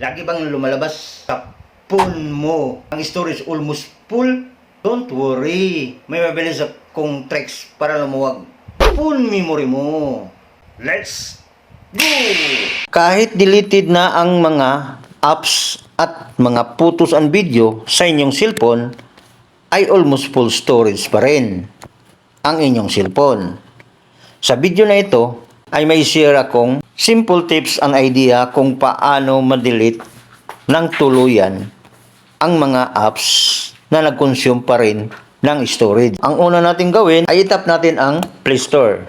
Lagi bang lumalabas sa phone mo? Ang storage almost full? Don't worry. May mabilis akong tricks para lumuwag phone memory mo. Let's go! Kahit deleted na ang mga apps at mga photos and video sa inyong cellphone, ay almost full storage pa rin ang inyong cellphone. Sa video na ito ay may share akong simple tips and idea kung paano ma-delete ng tuluyan ang mga apps na nag-consume pa rin ng storage. Ang una natin gawin ay itap natin ang Play Store.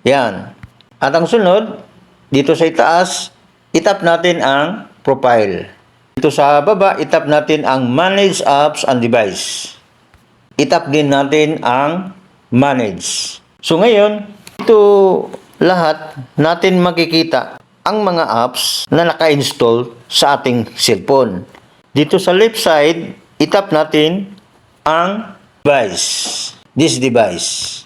Yan. At ang sunod, dito sa itaas, itap natin ang Profile. Dito sa baba, itap natin ang Manage Apps and Device. Itap din natin ang Manage. So ngayon, ito lahat natin makikita ang mga apps na naka-install sa ating cellphone. Dito sa left side, itap natin ang device. This device.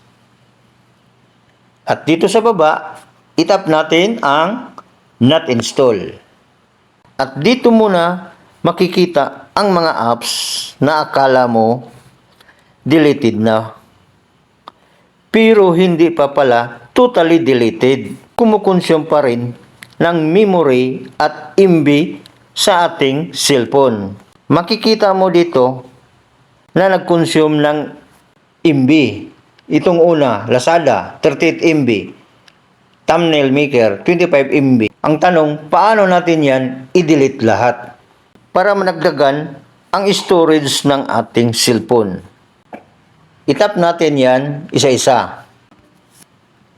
At dito sa baba, itap natin ang not install. At dito muna makikita ang mga apps na akala mo deleted na. Pero hindi pa pala totally deleted. Kumukonsume pa rin ng memory at MB sa ating cellphone. Makikita mo dito na nag-consume ng MB. Itong una, Lazada, 38 MB. Thumbnail Maker, 25 MB. Ang tanong, paano natin yan i-delete lahat para managdagan ang storage ng ating cellphone? Itap natin yan isa-isa.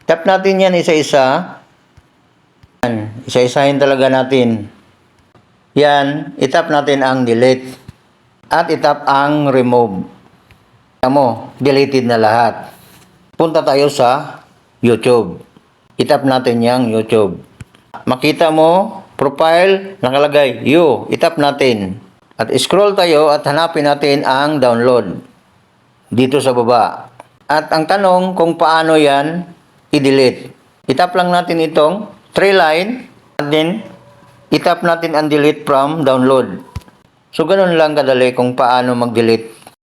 Tap natin yan isa-isa. Isa-isahin talaga natin. Yan, itap natin ang delete. At itap ang remove. Tamo, deleted na lahat. Punta tayo sa YouTube. Itap natin yang YouTube. Makita mo, profile, nakalagay, you. Itap natin. At scroll tayo at hanapin natin ang download. Dito sa baba. At ang tanong kung paano yan i-delete. Itap lang natin itong 3 line. And then, itap natin ang delete from download. So, ganun lang kadali kung paano mag-delete